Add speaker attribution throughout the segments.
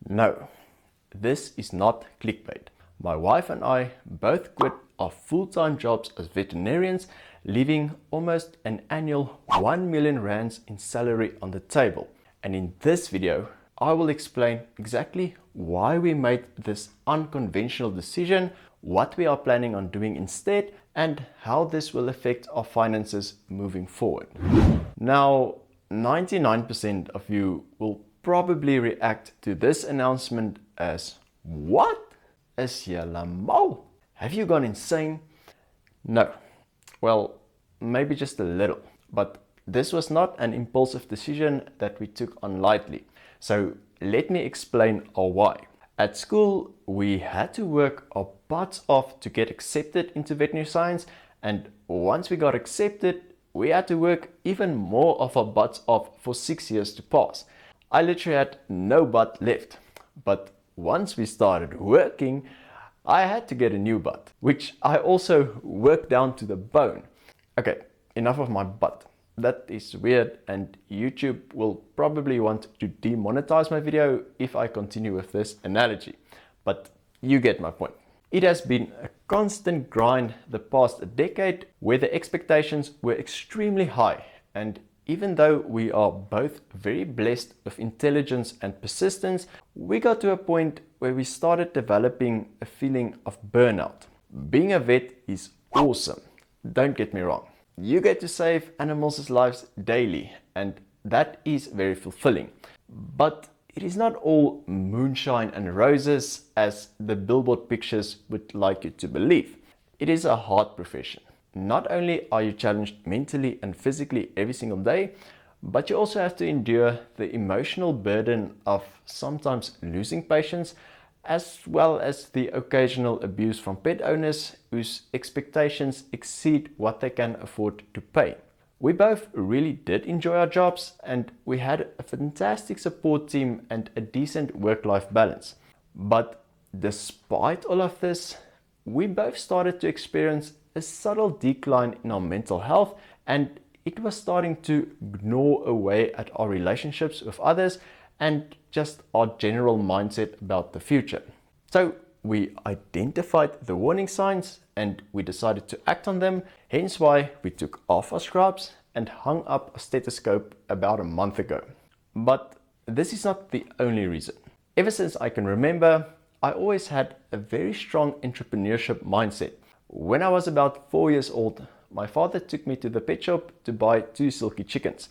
Speaker 1: No, this is not clickbait. My wife and I both quit our full-time jobs as veterinarians, leaving almost an annual 1 million rands in salary on the table. And in this video, I will explain exactly why we made this unconventional decision, what we are planning on doing instead, and how this will affect our finances moving forward. Now, 99% of you will probably react to this announcement as, what? Is jy mal? Have you gone insane? No. Well, maybe just a little, but this was not an impulsive decision that we took on lightly. So let me explain our why. At school, we had to work our butts off to get accepted into veterinary science, and once we got accepted, we had to work even more of our butts off for 6 years to pass. I literally had no butt left, but once we started working, I had to get a new butt, which I also worked down to the bone. Okay, enough of my butt. That is weird, and YouTube will probably want to demonetize my video if I continue with this analogy, but you get my point. It has been a constant grind the past decade where the expectations were extremely high, and even though we are both very blessed with intelligence and persistence, we got to a point where we started developing a feeling of burnout. Being a vet is awesome, don't get me wrong. You get to save animals' lives daily, and that is very fulfilling. But it is not all moonshine and roses as the billboard pictures would like you to believe. It is a hard profession. Not only are you challenged mentally and physically every single day, but you also have to endure the emotional burden of sometimes losing patients, as well as the occasional abuse from pet owners whose expectations exceed what they can afford to pay. We both really did enjoy our jobs, and we had a fantastic support team and a decent work-life balance. But despite all of this, we both started to experience a subtle decline in our mental health, and it was starting to gnaw away at our relationships with others and just our general mindset about the future. So we identified the warning signs and we decided to act on them, hence why we took off our scrubs and hung up a stethoscope about a month ago. But this is not the only reason. Ever since I can remember, I always had a very strong entrepreneurship mindset. When I was about 4 years old, my father took me to the pet shop to buy 2 silky chickens.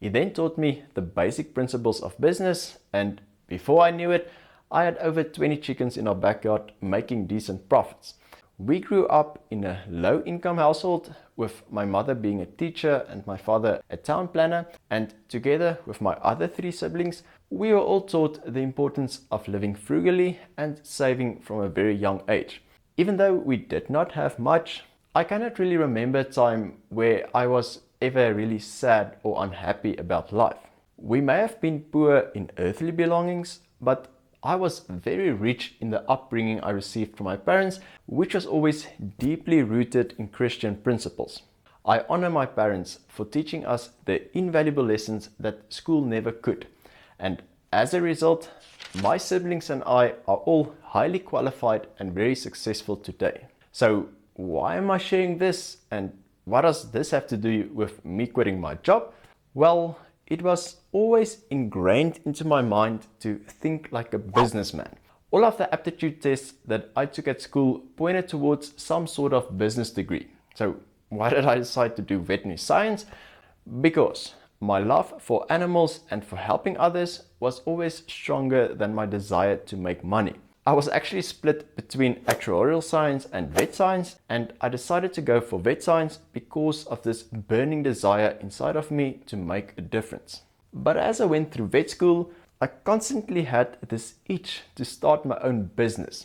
Speaker 1: He then taught me the basic principles of business, and before I knew it, I had over 20 chickens in our backyard making decent profits. We grew up in a low-income household, with my mother being a teacher and my father a town planner, and together with my other 3 siblings, we were all taught the importance of living frugally and saving from a very young age. Even though we did not have much, I cannot really remember a time where I was ever really sad or unhappy about life. We may have been poor in earthly belongings, but I was very rich in the upbringing I received from my parents, which was always deeply rooted in Christian principles. I honor my parents for teaching us the invaluable lessons that school never could. And as a result, my siblings and I are all highly qualified and very successful today. So why am I sharing this, and what does this have to do with me quitting my job? Well, it was always ingrained into my mind to think like a businessman. All of the aptitude tests that I took at school pointed towards some sort of business degree. So why did I decide to do veterinary science? Because my love for animals and for helping others was always stronger than my desire to make money. I was actually split between actuarial science and vet science, and I decided to go for vet science because of this burning desire inside of me to make a difference. But as I went through vet school, I constantly had this itch to start my own business.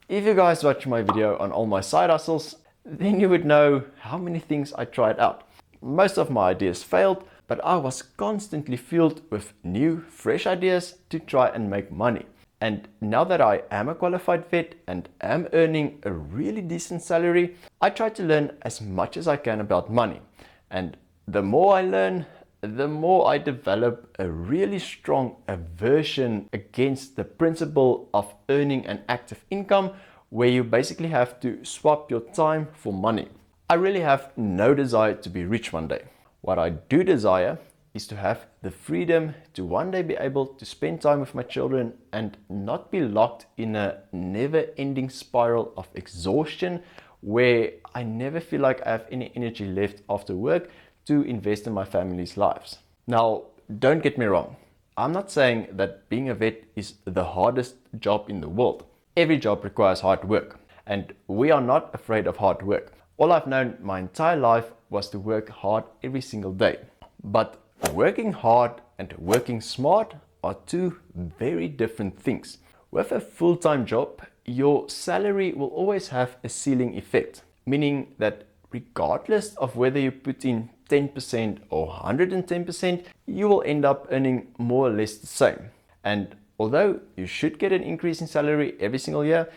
Speaker 1: If you guys watch my video on all my side hustles, then you would know how many things I tried out. Most of my ideas failed, but I was constantly filled with new, fresh ideas to try and make money. And now that I am a qualified vet and am earning a really decent salary, I try to learn as much as I can about money. And the more I learn, the more I develop a really strong aversion against the principle of earning an active income where you basically have to swap your time for money. I really have no desire to be rich one day. What I do desire is to have the freedom to one day be able to spend time with my children and not be locked in a never-ending spiral of exhaustion where I never feel like I have any energy left after work to invest in my family's lives. Now, don't get me wrong. I'm not saying that being a vet is the hardest job in the world. Every job requires hard work, and we are not afraid of hard work. All I've known my entire life was to work hard every single day. But working hard and working smart are two very different things. With a full-time job, your salary will always have a ceiling effect, meaning that regardless of whether you put in 10% or 110%, you will end up earning more or less the same. And although you should get an increase in salary every single year,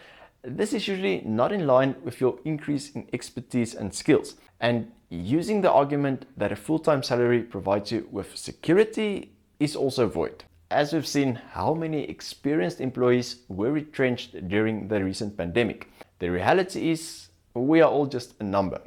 Speaker 1: this is usually not in line with your increase in expertise and skills. And using the argument that a full-time salary provides you with security is also void, as we've seen how many experienced employees were retrenched during the recent pandemic. The reality is we are all just a number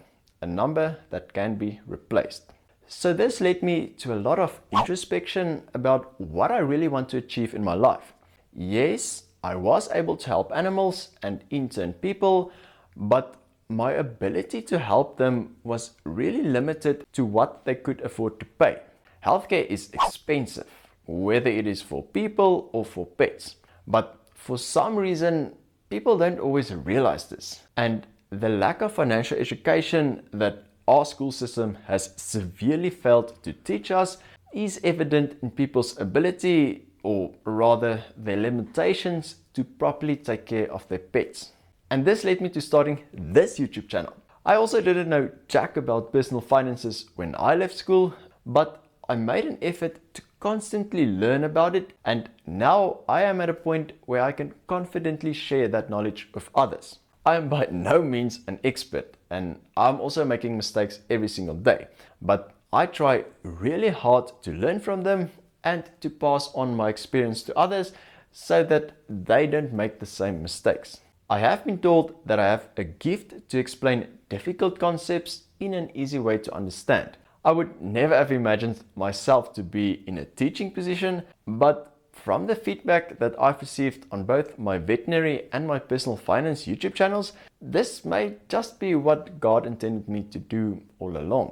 Speaker 1: that can be replaced. So this led me to a lot of introspection about what I really want to achieve in my life. Yes, I was able to help animals and in turn people, but my ability to help them was really limited to what they could afford to pay. Healthcare is expensive, whether it is for people or for pets. But for some reason, people don't always realize this. And the lack of financial education that our school system has severely failed to teach us is evident in people's ability, or rather their limitations, to properly take care of their pets. And this led me to starting this YouTube channel. I also didn't know jack about personal finances when I left school, but I made an effort to constantly learn about it, and now I am at a point where I can confidently share that knowledge with others. I am by no means an expert, and I'm also making mistakes every single day, but I try really hard to learn from them and to pass on my experience to others so that they don't make the same mistakes. I have been told that I have a gift to explain difficult concepts in an easy way to understand. I would never have imagined myself to be in a teaching position, but from the feedback that I've received on both my veterinary and my personal finance YouTube channels, this may just be what God intended me to do all along.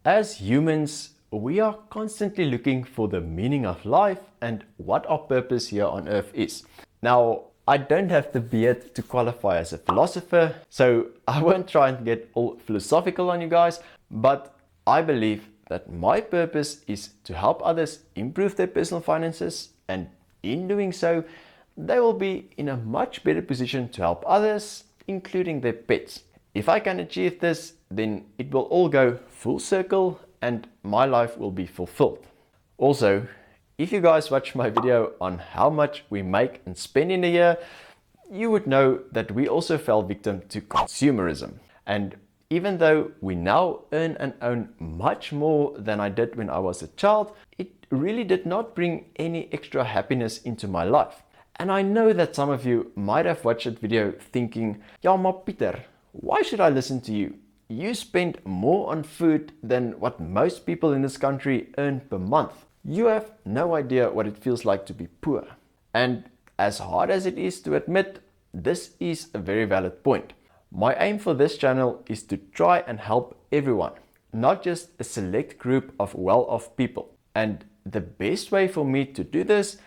Speaker 1: As humans, we are constantly looking for the meaning of life and what our purpose here on earth is. Now, I don't have the beard to qualify as a philosopher, so I won't try and get all philosophical on you guys, but I believe that my purpose is to help others improve their personal finances, and in doing so, they will be in a much better position to help others, including their pets. If I can achieve this, then it will all go full circle and my life will be fulfilled. Also, if you guys watch my video on how much we make and spend in a year, you would know that we also fell victim to consumerism. And even though we now earn and own much more than I did when I was a child, it really did not bring any extra happiness into my life. And I know that some of you might have watched that video thinking, "Ja, maar Pieter, why should I listen to you? You spend more on food than what most people in this country earn per month. You have no idea what it feels like to be poor." And as hard as it is to admit, this is a very valid point. My aim for this channel is to try and help everyone, not just a select group of well-off people. And the best way for me to do this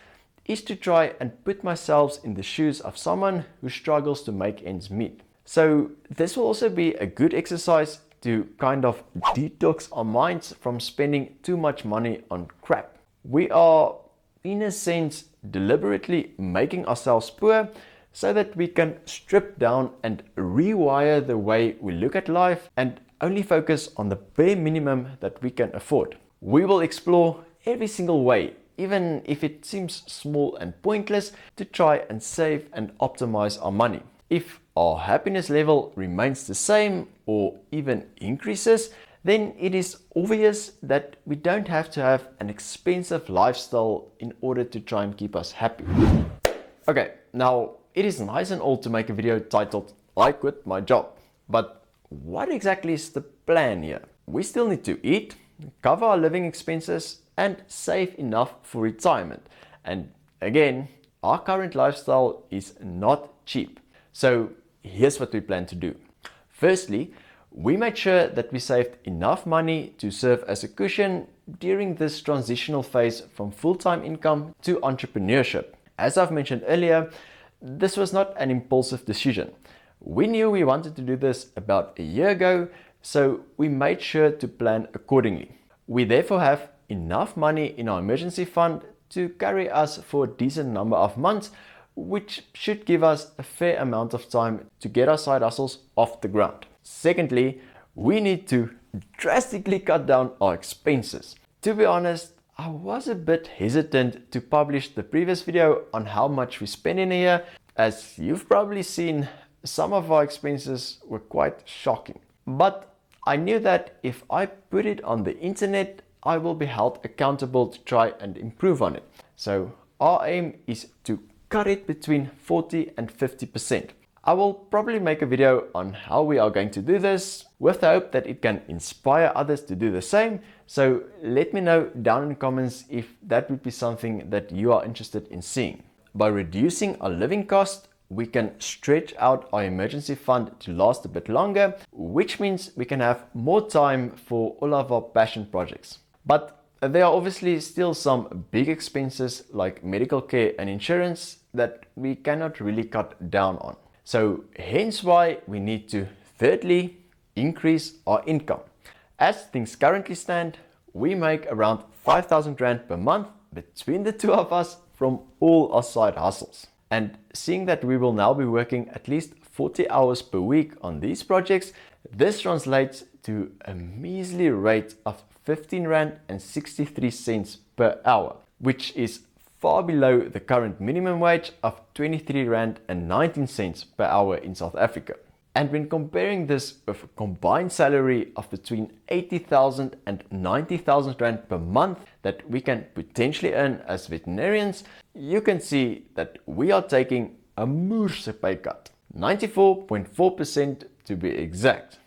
Speaker 1: is to try and put myself in the shoes of someone who struggles to make ends meet. So this will also be a good exercise to kind of detox our minds from spending too much money on crap. We are, in a sense, deliberately making ourselves poor so that we can strip down and rewire the way we look at life and only focus on the bare minimum that we can afford. We will explore every single way, even if it seems small and pointless, to try and save and optimize our money. If our happiness level remains the same or even increases, then it is obvious that we don't have to have an expensive lifestyle in order to try and keep us happy. Okay, now it is nice and all to make a video titled "I quit my job," but what exactly is the plan here? We still need to eat, cover our living expenses, and save enough for retirement. And again, our current lifestyle is not cheap. So here's what we plan to do. Firstly, we made sure that we saved enough money to serve as a cushion during this transitional phase from full-time income to entrepreneurship. As I've mentioned earlier, this was not an impulsive decision. We knew we wanted to do this about a year ago, so we made sure to plan accordingly. We therefore have enough money in our emergency fund to carry us for a decent number of months, which should give us a fair amount of time to get our side hustles off the ground. Secondly, we need to drastically cut down our expenses. To be honest, I was a bit hesitant to publish the previous video on how much we spend in a year. As you've probably seen, some of our expenses were quite shocking. But I knew that if I put it on the internet, I will be held accountable to try and improve on it. So our aim is to cut it between 40 and 50%. I will probably make a video on how we are going to do this, with the hope that it can inspire others to do the same. So let me know down in the comments if that would be something that you are interested in seeing. By reducing our living cost, we can stretch out our emergency fund to last a bit longer, which means we can have more time for all of our passion projects. But there are obviously still some big expenses like medical care and insurance that we cannot really cut down on. So hence why we need to, thirdly, increase our income. As things currently stand, we make around 5,000 Rand per month between the two of us from all our side hustles. And seeing that we will now be working at least 40 hours per week on these projects, this translates to a measly rate of 15 Rand and 63 cents per hour, which is far below the current minimum wage of 23 Rand and 19 cents per hour in South Africa. And when comparing this with a combined salary of between 80,000 and 90,000 Rand per month that we can potentially earn as veterinarians, you can see that we are taking a moerse pay cut, 94.4% to be exact.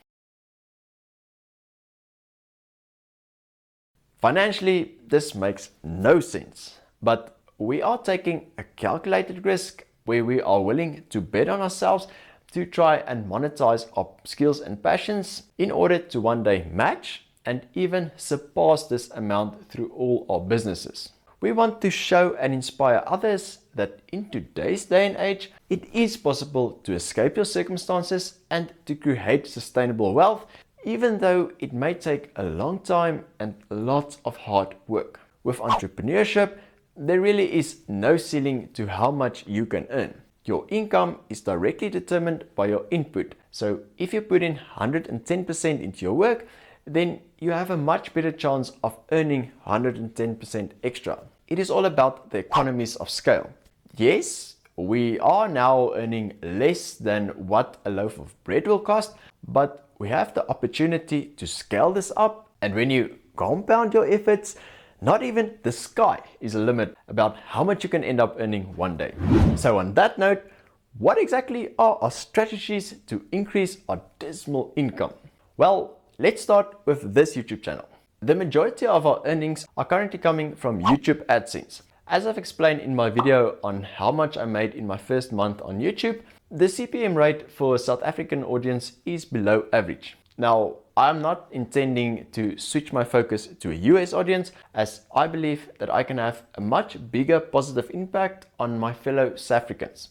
Speaker 1: Financially, this makes no sense, but we are taking a calculated risk where we are willing to bet on ourselves to try and monetize our skills and passions in order to one day match and even surpass this amount through all our businesses. We want to show and inspire others that in today's day and age, it is possible to escape your circumstances and to create sustainable wealth, even though it may take a long time and lots of hard work. With entrepreneurship, there really is no ceiling to how much you can earn. Your income is directly determined by your input. So if you put in 110% into your work, then you have a much better chance of earning 110% extra. It is all about the economies of scale. Yes, we are now earning less than what a loaf of bread will cost, but we have the opportunity to scale this up. And when you compound your efforts, not even the sky is a limit about how much you can end up earning one day. So on that note, what exactly are our strategies to increase our dismal income? Well, let's start with this YouTube channel. The majority of our earnings are currently coming from YouTube AdSense. As I've explained in my video on how much I made in my first month on YouTube, the CPM rate for a South African audience is below average. Now, I'm not intending to switch my focus to a US audience, as I believe that I can have a much bigger positive impact on my fellow South Africans.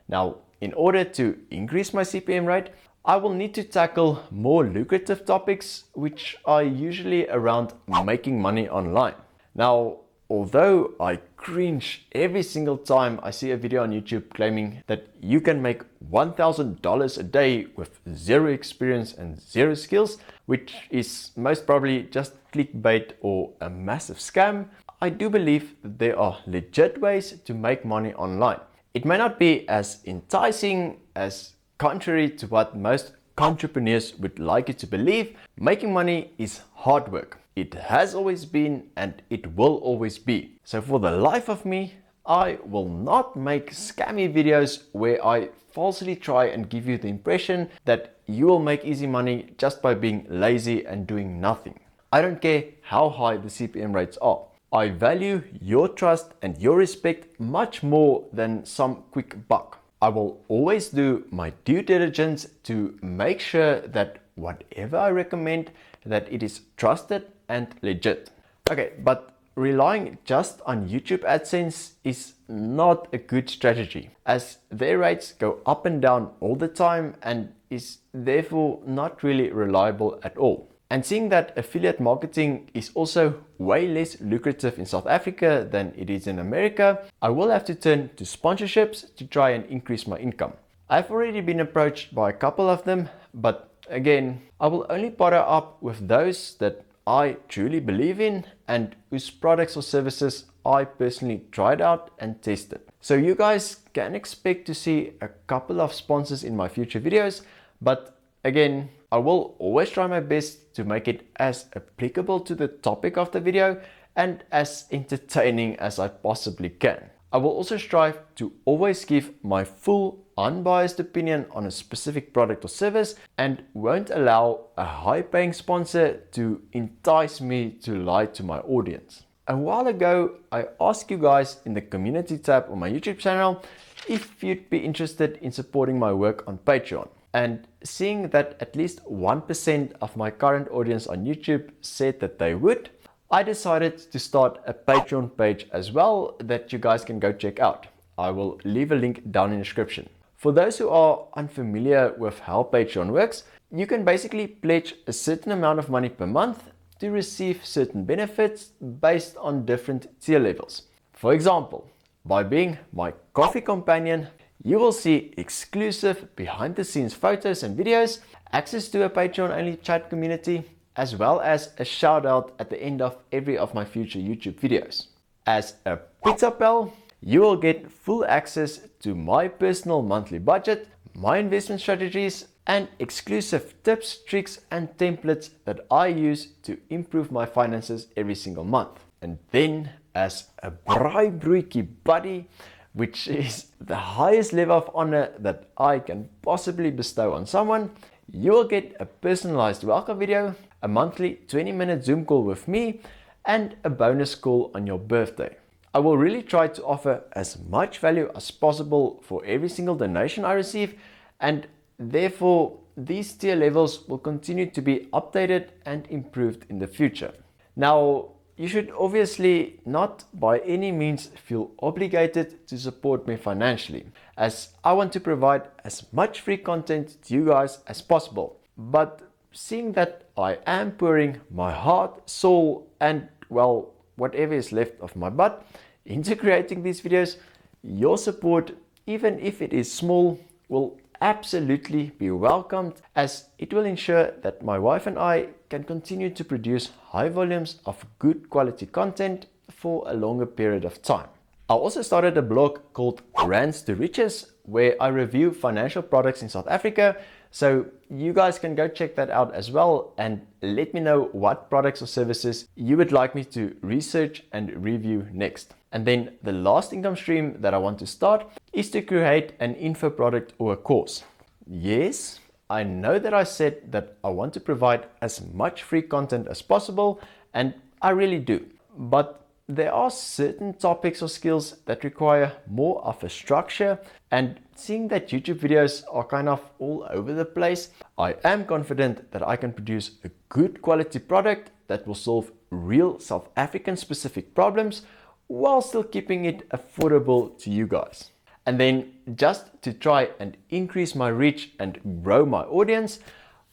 Speaker 1: Now, in order to increase my CPM rate, I will need to tackle more lucrative topics, which are usually around making money online. Now, although I cringe every single time I see a video on YouTube claiming that you can make $1,000 a day with zero experience and zero skills, which is most probably just clickbait or a massive scam, I do believe that there are legit ways to make money online. It may not be as enticing as contrary to what most entrepreneurs would like you to believe, making money is hard work. It has always been and it will always be. So for the life of me, I will not make scammy videos where I falsely try and give you the impression that you will make easy money just by being lazy and doing nothing. I don't care how high the CPM rates are. I value your trust and your respect much more than some quick buck. I will always do my due diligence to make sure that whatever I recommend, that it is trusted and legit. Okay, but relying just on YouTube AdSense is not a good strategy, as their rates go up and down all the time and is therefore not really reliable at all. And seeing that affiliate marketing is also way less lucrative in South Africa than it is in America, I will have to turn to sponsorships to try and increase my income. I've already been approached by a couple of them, but again, I will only partner up with those that I truly believe in and whose products or services I personally tried out and tested. So you guys can expect to see a couple of sponsors in my future videos, but again, I will always try my best to make it as applicable to the topic of the video and as entertaining as I possibly can. I will also strive to always give my full unbiased opinion on a specific product or service and won't allow a high-paying sponsor to entice me to lie to my audience. A while ago, I asked you guys in the community tab on my YouTube channel if you'd be interested in supporting my work on Patreon. And seeing that at least 1% of my current audience on YouTube said that they would, I decided to start a Patreon page as well that you guys can go check out. I will leave a link down in the description. For those who are unfamiliar with how Patreon works, you can basically pledge a certain amount of money per month to receive certain benefits based on different tier levels. For example, by being my coffee companion, you will see exclusive behind the scenes photos and videos, access to a Patreon only chat community, as well as a shout out at the end of every of my future YouTube videos. As a pizza pal, you will get full access to my personal monthly budget, my investment strategies, and exclusive tips, tricks, and templates that I use to improve my finances every single month. And then as a braaibroodjie buddy, which is the highest level of honor that I can possibly bestow on someone, you will get a personalized welcome video, a monthly 20-minute Zoom call with me, and a bonus call on your birthday. I will really try to offer as much value as possible for every single donation I receive, and therefore these tier levels will continue to be updated and improved in the future. Now, you should obviously not by any means feel obligated to support me financially, as I want to provide as much free content to you guys as possible. But seeing that I am pouring my heart, soul, and well, whatever is left of my butt into creating these videos, your support, even if it is small, will absolutely be welcomed, as it will ensure that my wife and I can continue to produce high volumes of good quality content for a longer period of time. I also started a blog called Rands to Riches, where I review financial products in South Africa, so you guys can go check that out as well and let me know what products or services you would like me to research and review next. And then the last income stream that I want to start is to create an info product or a course. Yes, I know that I said that I want to provide as much free content as possible, and I really do. But there are certain topics or skills that require more of a structure, and seeing that YouTube videos are kind of all over the place, I am confident that I can produce a good quality product that will solve real South African specific problems while still keeping it affordable to you guys. And then just to try and increase my reach and grow my audience,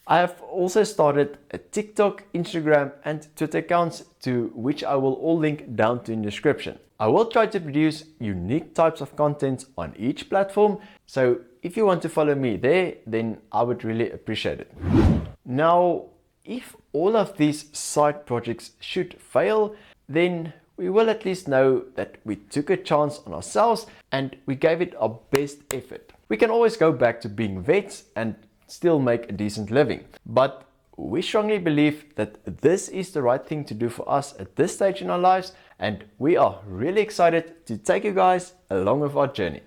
Speaker 1: I have also started a TikTok, Instagram, and Twitter accounts, to which I will all link down to in the description. I will try to produce unique types of content on each platform, so if you want to follow me there, then I would really appreciate it. Now, if all of these side projects should fail, then we will at least know that we took a chance on ourselves and we gave it our best effort. We can always go back to being vets and still make a decent living. But we strongly believe that this is the right thing to do for us at this stage in our lives, and we are really excited to take you guys along with our journey.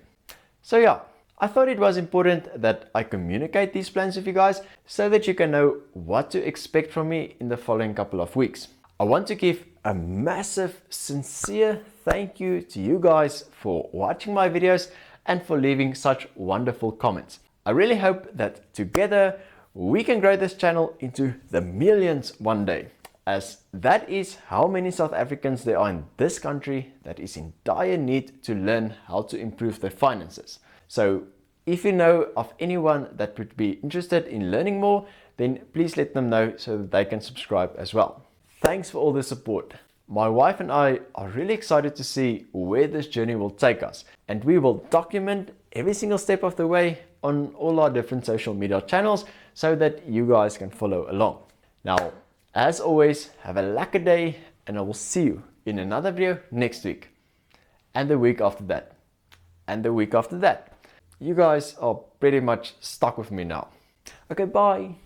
Speaker 1: So yeah, I thought it was important that I communicate these plans with you guys so that you can know what to expect from me in the following couple of weeks. I want to give a massive, sincere thank you to you guys for watching my videos and for leaving such wonderful comments. I really hope that together we can grow this channel into the millions one day, as that is how many South Africans there are in this country that is in dire need to learn how to improve their finances. So if you know of anyone that would be interested in learning more, then please let them know so that they can subscribe as well. Thanks for all the support. My wife and I are really excited to see where this journey will take us, and we will document every single step of the way on all our different social media channels so that you guys can follow along. Now, as always, have a lekker day, and I will see you in another video next week, and the week after that, and the week after that. You guys are pretty much stuck with me now. Okay, bye.